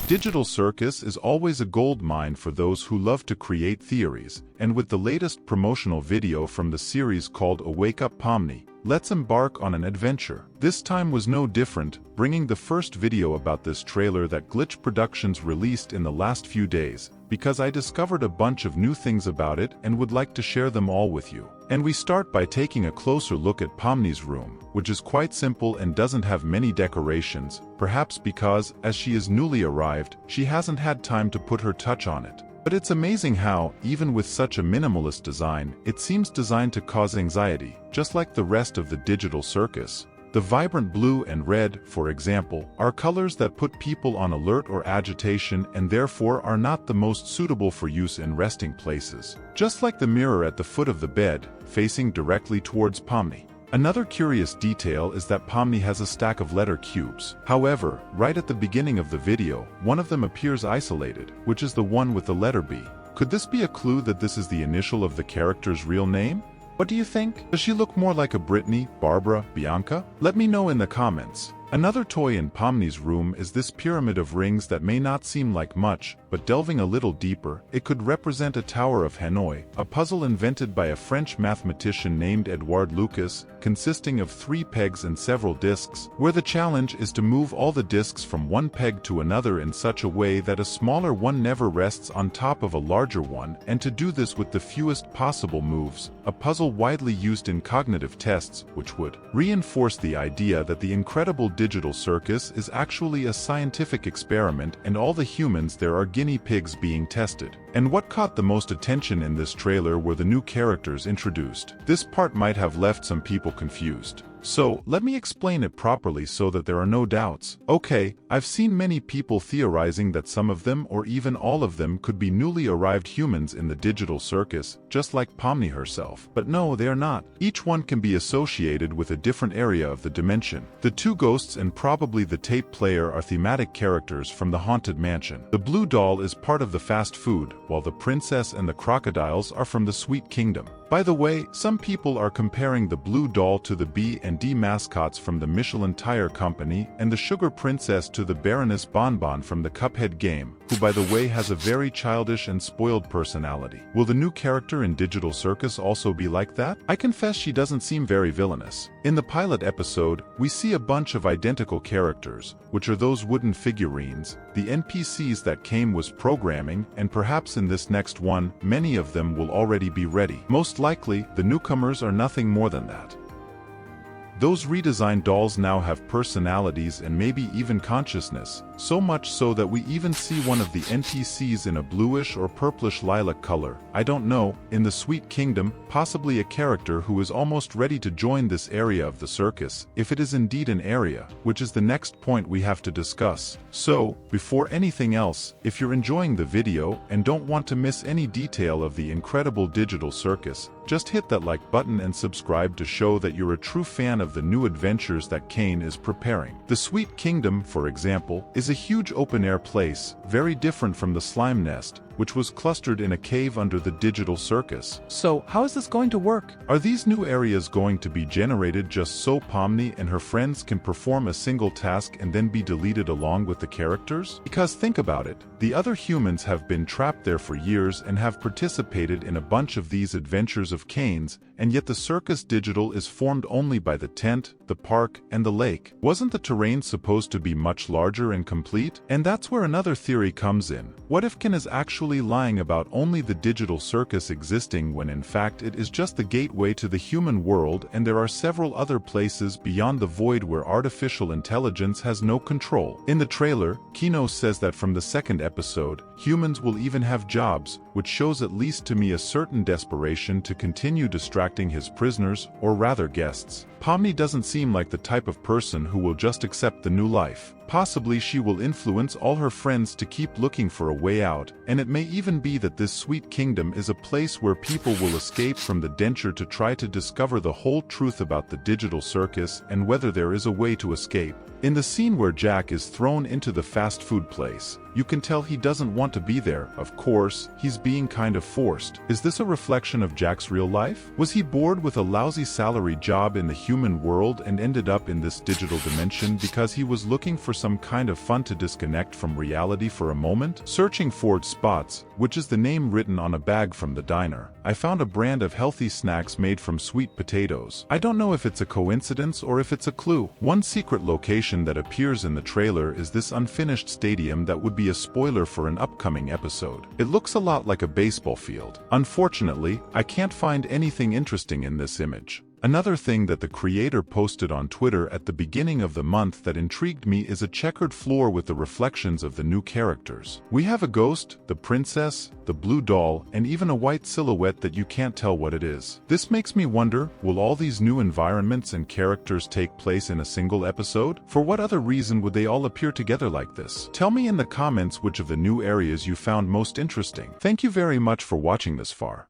Digital Circus is always a gold mine for those who love to create theories, and with the latest promotional video from the series called A Wake Up Pomni, let's embark on an adventure. This time was no different, bringing the first video about this trailer that Glitch Productions released in the last few days, because I discovered a bunch of new things about it and would like to share them all with you. And we start by taking a closer look at Pomni's room, which is quite simple and doesn't have many decorations, perhaps because, as she is newly arrived, she hasn't had time to put her touch on it. But it's amazing how, even with such a minimalist design, it seems designed to cause anxiety, just like the rest of the Digital Circus. The vibrant blue and red, for example, are colors that put people on alert or agitation and therefore are not the most suitable for use in resting places. Just like the mirror at the foot of the bed, facing directly towards Pomni. Another curious detail is that Pomni has a stack of letter cubes. However, right at the beginning of the video, one of them appears isolated, which is the one with the letter B. Could this be a clue that this is the initial of the character's real name? What do you think? Does she look more like a Brittany, Barbara, Bianca? Let me know in the comments. Another toy in Pomni's room is this pyramid of rings that may not seem like much, but delving a little deeper, it could represent a Tower of Hanoi, a puzzle invented by a French mathematician named Edouard Lucas, consisting of 3 pegs and several discs, where the challenge is to move all the discs from one peg to another in such a way that a smaller one never rests on top of a larger one, and to do this with the fewest possible moves, a puzzle widely used in cognitive tests, which would reinforce the idea that the Incredible Digital Circus is actually a scientific experiment and all the humans there are guinea pigs being tested. And what caught the most attention in this trailer were the new characters introduced. This part might have left some people confused. So, let me explain it properly so that there are no doubts. Okay, I've seen many people theorizing that some of them or even all of them could be newly arrived humans in the Digital Circus, just like Pomni herself. But no, they are not. Each one can be associated with a different area of the dimension. The 2 ghosts and probably the tape player are thematic characters from the Haunted Mansion. The blue doll is part of the fast food, while the princess and the crocodiles are from the Sweet Kingdom. By the way, some people are comparing the blue doll to the B and D mascots from the Michelin Tire Company and the Sugar Princess to the Baroness Bonbon from the Cuphead game, who by the way has a very childish and spoiled personality. Will the new character in Digital Circus also be like that? I confess she doesn't seem very villainous. In the pilot episode, we see a bunch of identical characters, which are those wooden figurines, the NPCs that came with programming, and perhaps in this next one, many of them will already be ready. Most likely, the newcomers are nothing more than that. Those redesigned dolls now have personalities and maybe even consciousness, so much so that we even see one of the NPCs in a bluish or purplish lilac color, I don't know, in the Sweet Kingdom, possibly a character who is almost ready to join this area of the circus, if it is indeed an area, which is the next point we have to discuss. So, before anything else, if you're enjoying the video and don't want to miss any detail of the Incredible Digital Circus, just hit that like button and subscribe to show that you're a true fan of the new adventures that Kane is preparing. The Sweet Kingdom, for example, is a huge open-air place, very different from the Slime Nest, which was clustered in a cave under the Digital Circus. So, how is this going to work? Are these new areas going to be generated just so Pomni and her friends can perform a single task and then be deleted along with the characters? Because think about it, the other humans have been trapped there for years and have participated in a bunch of these adventures of Kane's, and yet the Circus Digital is formed only by the tent, the park, and the lake. Wasn't the terrain supposed to be much larger and complete? And that's where another theory comes in. What if Ken is actually lying about only the Digital Circus existing when in fact it is just the gateway to the human world and there are several other places beyond the void where artificial intelligence has no control? In the trailer, Kino says that from the second episode, humans will even have jobs, which shows at least to me a certain desperation to continue distracting his prisoners, or rather guests. Pomni doesn't seem like the type of person who will just accept the new life. Possibly she will influence all her friends to keep looking for a way out, and it may even be that this Sweet Kingdom is a place where people will escape from the denture to try to discover the whole truth about the Digital Circus and whether there is a way to escape. In the scene where Jack is thrown into the fast food place, you can tell he doesn't want to be there. Of course, he's being kind of forced. Is this a reflection of Jack's real life? Was he bored with a lousy salary job in the human world and ended up in this digital dimension because he was looking for some kind of fun to disconnect from reality for a moment? Searching for Spots, which is the name written on a bag from the diner, I found a brand of healthy snacks made from sweet potatoes. I don't know if it's a coincidence or if it's a clue. One secret location that appears in the trailer is this unfinished stadium that would be a spoiler for an upcoming episode. It looks a lot like a baseball field. Unfortunately, I can't find anything interesting in this image. Another thing that the creator posted on Twitter at the beginning of the month that intrigued me is a checkered floor with the reflections of the new characters. We have a ghost, the princess, the blue doll, and even a white silhouette that you can't tell what it is. This makes me wonder, will all these new environments and characters take place in a single episode? For what other reason would they all appear together like this? Tell me in the comments which of the new areas you found most interesting. Thank you very much for watching this far.